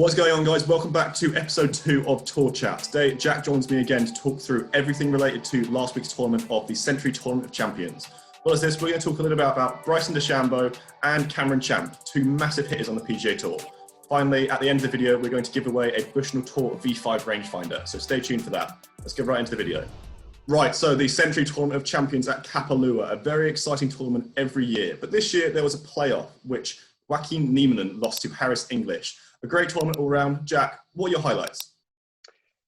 What's going on, guys? Welcome back to episode 2 of Tour Chat. Today, Jack joins me again to talk through everything related to last week's tournament of the Sentry Tournament of Champions. Well, as this, we're going to talk a little bit about Bryson DeChambeau and Cameron Champ, two massive hitters on the PGA Tour. Finally, at the end of the video, we're going to give away a Bushnell Tour V5 Rangefinder, so stay tuned for that. Let's get right into the video. Right, so the Sentry Tournament of Champions at Kapalua, a very exciting tournament every year. But this year, there was a playoff, which Joaquin Niemann lost to Harris English. A great tournament all round. Jack, what are your highlights?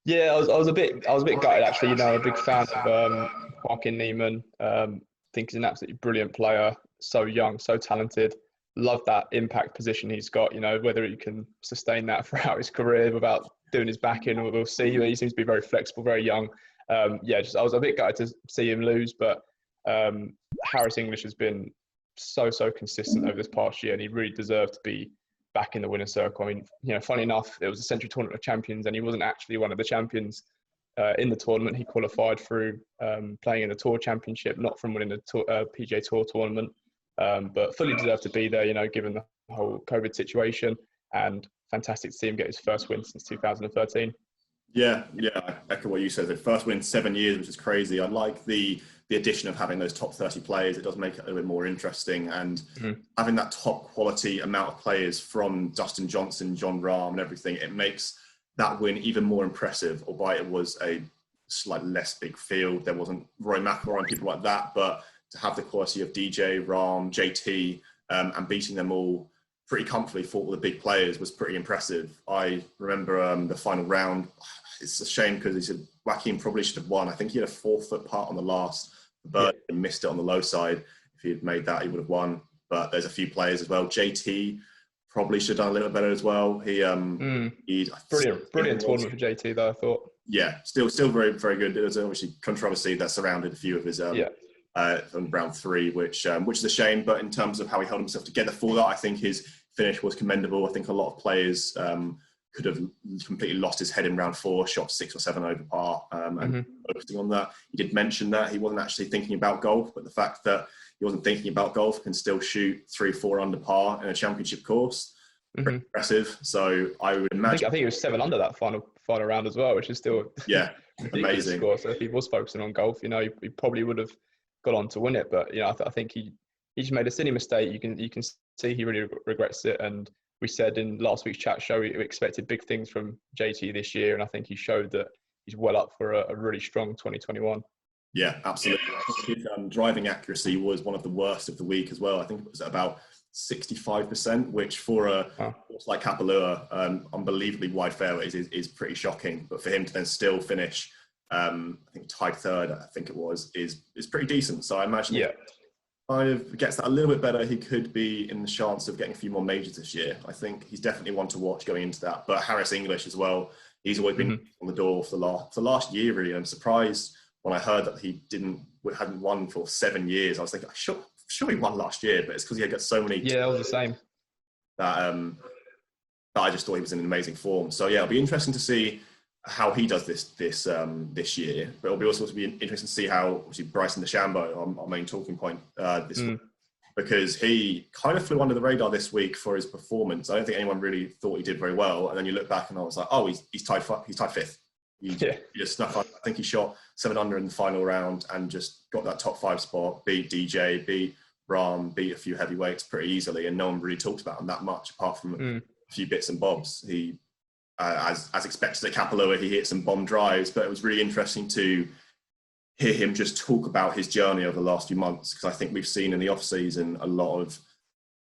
Yeah, I was a bit gutted actually. You know, a big fan of Joaquin Niemann. Think he's an absolutely brilliant player. So young, so talented. Love that impact position he's got. You know, whether he can sustain that throughout his career without doing his back in, we'll see. He seems to be very flexible, very young. I was a bit gutted to see him lose, but Harris English has been so consistent over this past year, and he really deserved to be back in the winner's circle. I mean, you know, funny enough, it was a Sentry Tournament of Champions, and he wasn't actually one of the champions in the tournament. He qualified through playing in the Tour Championship, not from winning the PGA Tour tournament, but fully deserved to be there, you know, given the whole COVID situation, and fantastic to see him get his first win since 2013. Yeah, I echo what you said. The first win in 7 years, which is crazy. I like the addition of having those top 30 players. It does make it a little bit more interesting, and having that top quality amount of players from Dustin Johnson, John Rahm and everything, it makes that win even more impressive, albeit it was a slightly less big field. There wasn't Roy McIlroy and people like that, but to have the quality of DJ, Rahm, JT, and beating them all pretty comfortably for all the big players was pretty impressive. I remember the final round. It's a shame because he said Joaquin probably should have won. I think he had a 4-foot putt on the last bird and missed it on the low side. If he had made that, he would have won. But there's a few players as well. JT probably should have done a little better as well. Brilliant tournament for JT though, I thought. Yeah, still very good. There was obviously controversy that surrounded a few of his on round 3, which is a shame. But in terms of how he held himself together for that, I think his finish was commendable. I think a lot of players could have completely lost his head in round 4, shot 6 or 7 over par, and focusing on that. He did mention that he wasn't actually thinking about golf, but the fact that he wasn't thinking about golf can still shoot 3-4 under par in a championship course, pretty impressive. So I would imagine. I think he was 7 under that final round as well, which is still amazing score. So if he was focusing on golf, you know, he probably would have got on to win it. But you know, I think he just made a silly mistake. You can see he really regrets it, and we said in last week's chat show we expected big things from JT this year, and I think he showed that he's well up for a really strong 2021. Yeah, absolutely. His driving accuracy was one of the worst of the week as well. I think it was at about 65%, which for a course like Kapalua, unbelievably wide fairways is pretty shocking. But for him to then still finish, I think tied 3rd, I think it was, is pretty decent. So I imagine kind of gets that a little bit better, he could be in the chance of getting a few more majors this year. I think he's definitely one to watch going into that. But Harris English as well, he's always been on the door for the last year, really. I'm surprised when I heard that he hadn't won for 7 years. I was thinking, sure he won last year, but it's because he had got so many. Yeah, all the same. That I just thought he was in amazing form. So yeah, it'll be interesting to see how he does this year, but it'll be also be interesting to see how obviously Bryson DeChambeau, our main talking point this week, because he kind of flew under the radar this week for his performance. I don't think anyone really thought he did very well, and then you look back and I was like, oh, he's tied 5th. He just snuck up. I think he shot 7 under in the final round and just got that top 5 spot. Beat DJ, beat Rahm, beat a few heavyweights pretty easily, and no one really talks about him that much apart from a few bits and bobs. He as expected at Kapalua, he hit some bomb drives, but it was really interesting to hear him just talk about his journey over the last few months, because I think we've seen in the off-season a lot of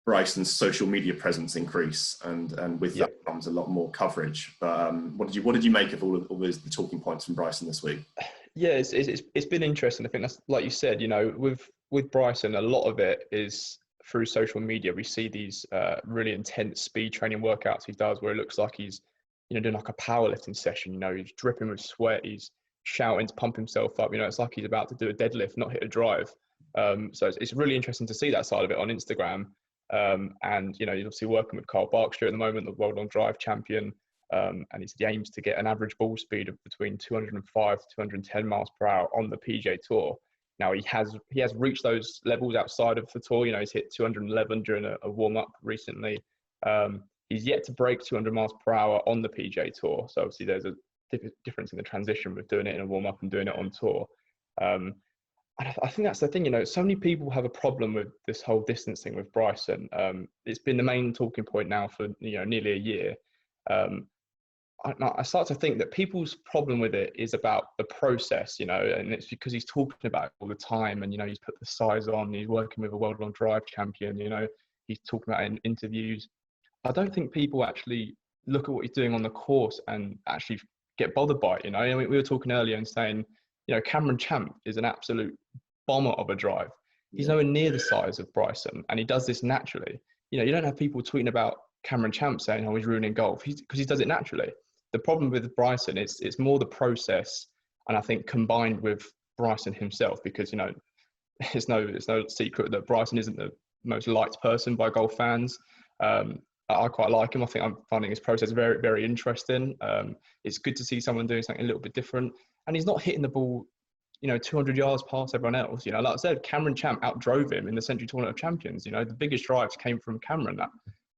Bryson's social media presence increase, and with that comes a lot more coverage. But what did you make of all the talking points from Bryson this week? Yeah, it's been interesting. I think that's, like you said, you know, with Bryson, a lot of it is through social media. We see these really intense speed training workouts he does, where it looks like he's, you know, doing like a powerlifting session. You know, he's dripping with sweat, he's shouting to pump himself up. You know, it's like he's about to do a deadlift, not hit a drive. So it's really interesting to see that side of it on Instagram. And you know, he's obviously working with Carl Barkstra at the moment, the World Long Drive champion, and he aims to get an average ball speed of between 205 to 210 miles per hour on the PGA Tour. Now he has reached those levels outside of the tour. You know, he's hit 211 during a warm up recently. He's yet to break 200 miles per hour on the PGA Tour. So obviously there's a difference in the transition with doing it in a warm-up and doing it on tour. And I think that's the thing, you know, so many people have a problem with this whole distance thing with Bryson. It's been the main talking point now for, you know, nearly a year. I start to think that people's problem with it is about the process, you know, and it's because he's talking about it all the time, and, you know, he's put the size on, he's working with a world long drive champion, you know, he's talking about it in interviews. I don't think people actually look at what he's doing on the course and actually get bothered by it, you know. I mean, we were talking earlier and saying, you know, Cameron Champ is an absolute bomber of a drive. He's nowhere near the size of Bryson, and he does this naturally. You know, you don't have people tweeting about Cameron Champ saying, oh, he's ruining golf, because he does it naturally. The problem with Bryson is it's more the process, and I think combined with Bryson himself, because, you know, it's no secret that Bryson isn't the most liked person by golf fans. I quite like him. I think I'm finding his process very, very interesting. It's good to see someone doing something a little bit different, and he's not hitting the ball, you know, 200 yards past everyone else. You know, like I said, Cameron Champ outdrove him in the Sentry Tournament of Champions. You know, the biggest drives came from Cameron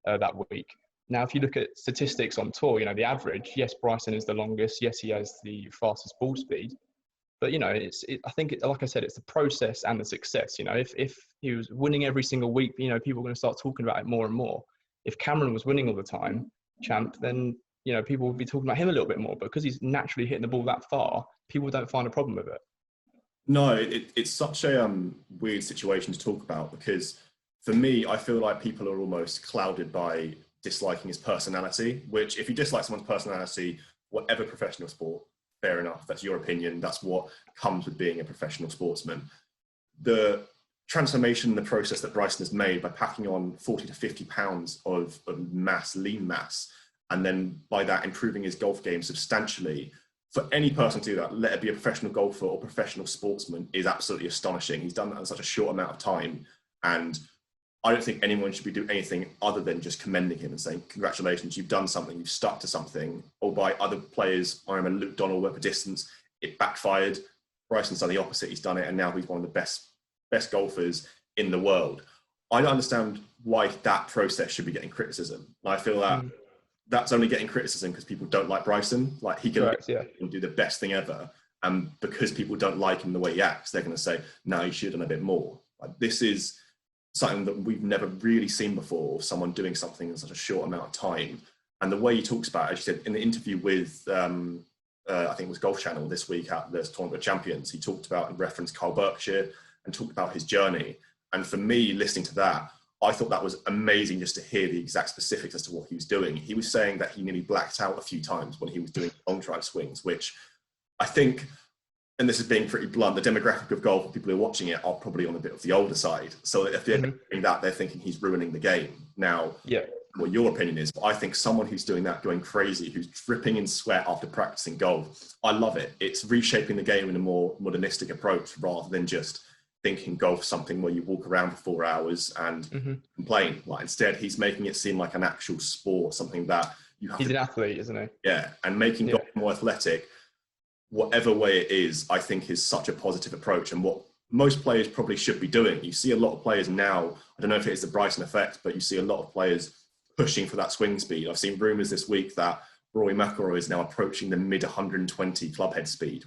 that week. Now, if you look at statistics on tour, you know, the average, yes, Bryson is the longest. Yes, he has the fastest ball speed. But, you know, I think, like I said, it's the process and the success. You know, if he was winning every single week, you know, people are going to start talking about it more and more. If Cameron was winning all the time, Champ, then, you know, people would be talking about him a little bit more, because he's naturally hitting the ball that far. People don't find a problem with it. No, it's such a weird situation to talk about, because for me, I feel like people are almost clouded by disliking his personality, which, if you dislike someone's personality, whatever professional sport, fair enough. That's your opinion. That's what comes with being a professional sportsman. The transformation, the process that Bryson has made by packing on 40 to 50 pounds of mass, lean mass, and then by that improving his golf game substantially, for any person to do that, let it be a professional golfer or professional sportsman, is absolutely astonishing. He's done that in such a short amount of time, and I don't think anyone should be doing anything other than just commending him and saying, congratulations, you've done something, you've stuck to something. Or by other players, I remember Luke Donald went for distance, it backfired. Bryson's done the opposite, he's done it, and now he's one of the best golfers in the world. I don't understand why that process should be getting criticism. I feel that that's only getting criticism because people don't like Bryson. Like, he can do the best thing ever, and because people don't like him the way he acts, they're going to say, no, he should have done a bit more. Like, this is something that we've never really seen before, someone doing something in such a short amount of time. And the way he talks about it, as you said, in the interview with, I think it was Golf Channel this week at the Tournament of Champions, he talked about and referenced Carl Berkshire and talked about his journey. And for me, listening to that, I thought that was amazing, just to hear the exact specifics as to what he was doing. He was saying that he nearly blacked out a few times when he was doing long drive swings, which I think, and this is being pretty blunt, the demographic of golf, people who are watching it, are probably on a bit of the older side. So if they're doing that, they're thinking he's ruining the game. Now, what your opinion is, but I think someone who's doing that, going crazy, who's dripping in sweat after practicing golf, I love it. It's reshaping the game in a more modernistic approach, rather than just thinking golf something where you walk around for 4 hours and complain. Like, instead, he's making it seem like an actual sport, something that you have. He's an athlete, isn't he? Yeah, and making golf more athletic, whatever way it is, I think is such a positive approach, and what most players probably should be doing. You see a lot of players now, I don't know if it's the Bryson effect, but you see a lot of players pushing for that swing speed. I've seen rumours this week that Rory McIlroy is now approaching the mid 120 clubhead speed,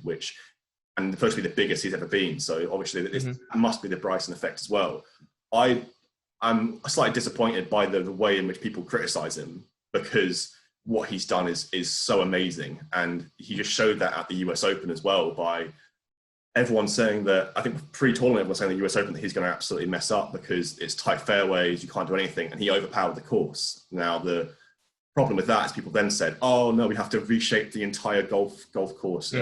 and supposed to be the biggest he's ever been. So obviously this must be the Bryson effect as well. I'm slightly disappointed by the way in which people criticise him, because what he's done is so amazing. And he just showed that at the US Open as well, by everyone saying that, I think pre-tournament everyone was saying the US Open that he's going to absolutely mess up because it's tight fairways, you can't do anything, and he overpowered the course. Now the problem with that is people then said, oh no, we have to reshape the entire golf course.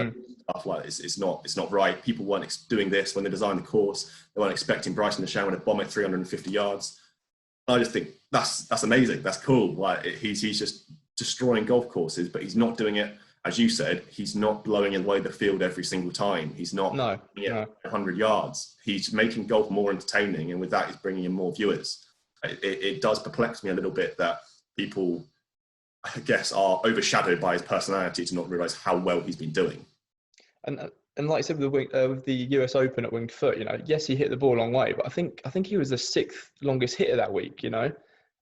Stuff like this. It's not right. People weren't doing this when they designed the course. They weren't expecting Bryson DeChambeau to bomb it 350 yards. I just think that's amazing. That's cool. Like, he's just destroying golf courses, but he's not doing it, as you said, he's not blowing away the field every single time. He's not 100 yards. He's making golf more entertaining, and with that, he's bringing in more viewers. It does perplex me a little bit that people, I guess, are overshadowed by his personality to not realise how well he's been doing. And like I said, with the US Open at Winged Foot, you know, yes, he hit the ball a long way, but I think he was the 6th longest hitter that week, you know.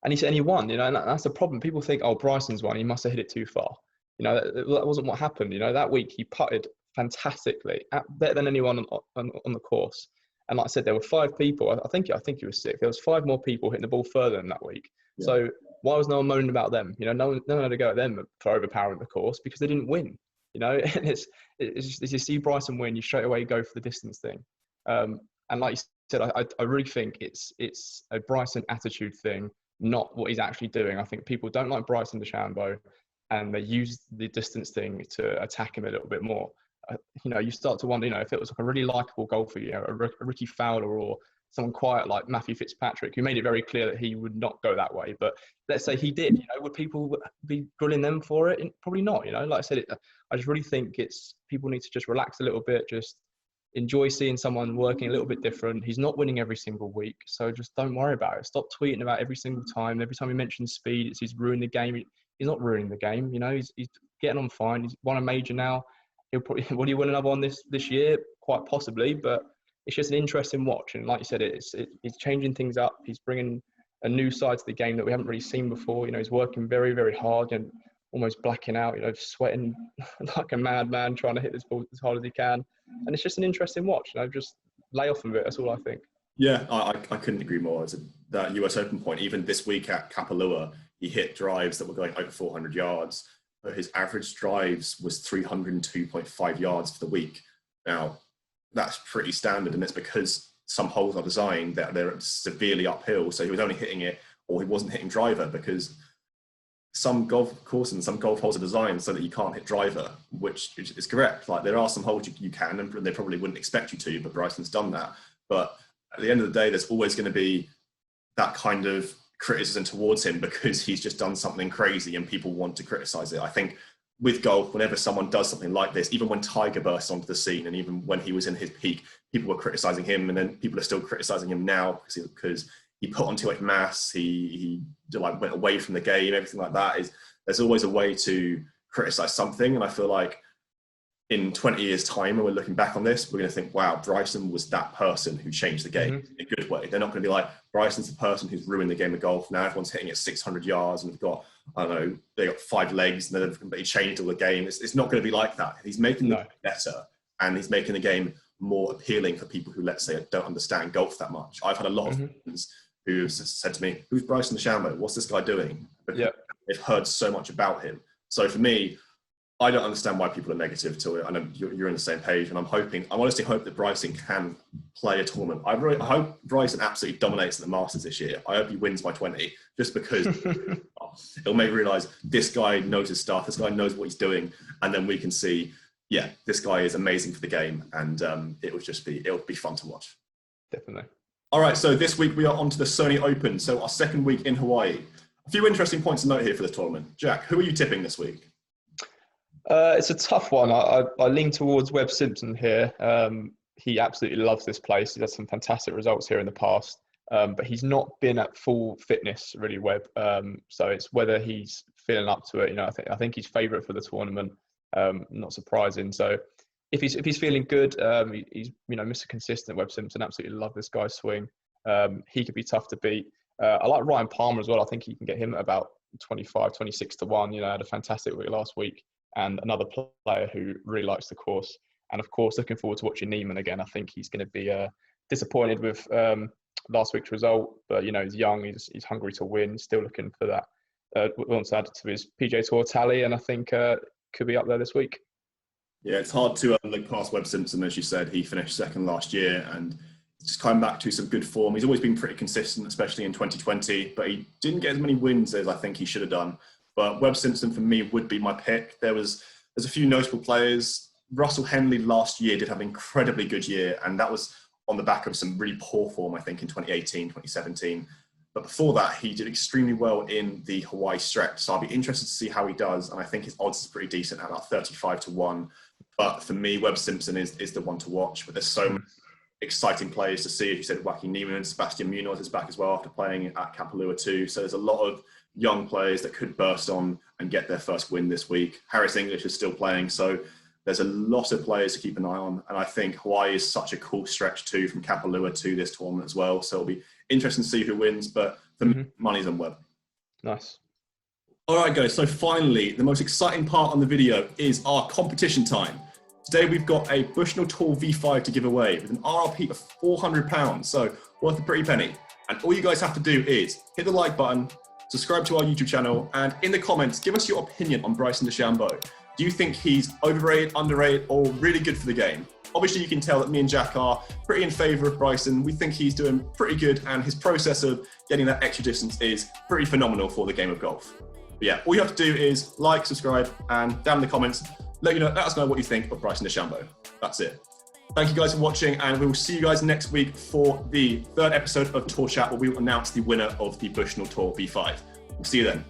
and he won, you know, and that's the problem. People think, oh, Bryson's won, he must have hit it too far. You know, that wasn't what happened. You know, that week he putted fantastically, better than anyone on the course. And like I said, there were 5 people. I think he was 6. There was 5 more people hitting the ball further than that week. Yeah. So why was no one moaning about them? You know, no one had to go at them for overpowering the course because they didn't win. You know, and it's just, as you see Bryson win, you straight away go for the distance thing. And like you said, I really think it's a Bryson attitude thing, not what he's actually doing. I think people don't like Bryson DeChambeau, and they use the distance thing to attack him a little bit more. You know, you start to wonder, you know, if it was like a really likable golfer, you know, a Ricky Fowler or someone quiet like Matthew Fitzpatrick, who made it very clear that he would not go that way. But let's say he did, you know, would people be grilling them for it? Probably not, you know. Like I said, I just really think people need to just relax a little bit, just enjoy seeing someone working a little bit different. He's not winning every single week, so just don't worry about it. Stop tweeting about every single time. Every time he mentions speed, he's ruining the game. He's not ruining the game, you know. He's getting on fine. He's won a major now. He'll probably, will he win another one this year? Quite possibly, but it's just an interesting watch. And like you said, he's changing things up. He's bringing a new side to the game that we haven't really seen before. You know, he's working very, very hard and almost blacking out, you know, sweating like a madman trying to hit this ball as hard as he can. And it's just an interesting watch. You know, just lay off of it. That's all I think. Yeah, I couldn't agree more. That US Open point, even this week at Kapalua, he hit drives that were going over 400 yards. But his average drives was 302.5 yards for the week. Now, that's pretty standard, and it's because some holes are designed that they're severely uphill. So he was only hitting it, or he wasn't hitting driver, because some golf courses and some golf holes are designed so that you can't hit driver, which is correct. Like, there are some holes you can, and they probably wouldn't expect you to, but Bryson's done that. But at the end of the day, there's always going to be that kind of criticism towards him because he's just done something crazy and people want to criticize it. I think with golf, whenever someone does something like this, even when Tiger burst onto the scene and even when he was in his peak, people were criticizing him, and then people are still criticizing him now because he put on too much mass, he like went away from the game, everything like that. There's always a way to criticize something, and I feel like in 20 years' time, when we're looking back on this, we're going to think, wow, Bryson was that person who changed the game in a good way. They're not going to be like, Bryson's the person who's ruined the game of golf. Now everyone's hitting at 600 yards and they've got, I don't know, they got 5 legs and then he changed all the game. It's not going to be like that. He's making the game better, and he's making the game more appealing for people who, let's say, don't understand golf that much. I've had a lot of friends who said to me, who's Bryson DeChambeau? What's this guy doing? Because they've heard so much about him. So for me, I don't understand why people are negative to it. I know you're on the same page, and I honestly hope that Bryson can play a tournament. I hope Bryson absolutely dominates the Masters this year. I hope he wins by 20, just because it'll make me realise this guy knows his stuff, this guy knows what he's doing, and then we can see, yeah, this guy is amazing for the game, and it would be fun to watch. Definitely. All right, so this week we are on to the Sony Open, so our second week in Hawaii. A few interesting points to note here for this tournament. Jack, who are you tipping this week? It's a tough one. I lean towards Webb Simpson here. He absolutely loves this place. He's had some fantastic results here in the past, but he's not been at full fitness, really, Webb. So it's whether he's feeling up to it. You know, I think he's favourite for the tournament. Not surprising. So if he's feeling good, he's Mr. Consistent. Webb Simpson, absolutely love this guy's swing. He could be tough to beat. I like Ryan Palmer as well. I think he can get him at about 25, 26 to 1. You know, had a fantastic week last week. And another player who really likes the course. And of course, looking forward to watching Neiman again. I think he's going to be disappointed with last week's result, but, you know, he's young, he's hungry to win, still looking for that. Wants to add to his PGA Tour tally, and I think could be up there this week. Yeah, it's hard to look past Webb Simpson. As you said, he finished second last year and just coming back to some good form. He's always been pretty consistent, especially in 2020, but he didn't get as many wins as I think he should have done. But Webb Simpson, for me, would be my pick. There's a few notable players. Russell Henley last year did have an incredibly good year, and that was on the back of some really poor form, I think, in 2018, 2017. But before that, he did extremely well in the Hawaii stretch. So I'll be interested to see how he does, and I think his odds is pretty decent at about 35 to 1. But for me, Webb Simpson is the one to watch. But there's so many exciting players to see. As you said, Joaquin Neiman and Sebastian Munoz is back as well after playing at Kapalua too. So there's a lot of young players that could burst on and get their first win this week. Harris English is still playing, so there's a lot of players to keep an eye on. And I think Hawaii is such a cool stretch too, from Kapalua to this tournament as well. So it'll be interesting to see who wins, but for me, money's on Webb. Nice. All right, guys. So finally, the most exciting part on the video is our competition time. Today, we've got a Bushnell Tour V5 to give away with an RRP of £400, so worth a pretty penny. And all you guys have to do is hit the like button, subscribe to our YouTube channel, and in the comments, give us your opinion on Bryson DeChambeau. Do you think he's overrated, underrated, or really good for the game? Obviously, you can tell that me and Jack are pretty in favour of Bryson. We think he's doing pretty good, and his process of getting that extra distance is pretty phenomenal for the game of golf. But yeah, all you have to do is like, subscribe, and down in the comments, let us know what you think of Bryson DeChambeau. That's it. Thank you guys for watching, and we will see you guys next week for the third episode of Tour Chat, where we will announce the winner of the Bushnell Tour V5. We'll see you then.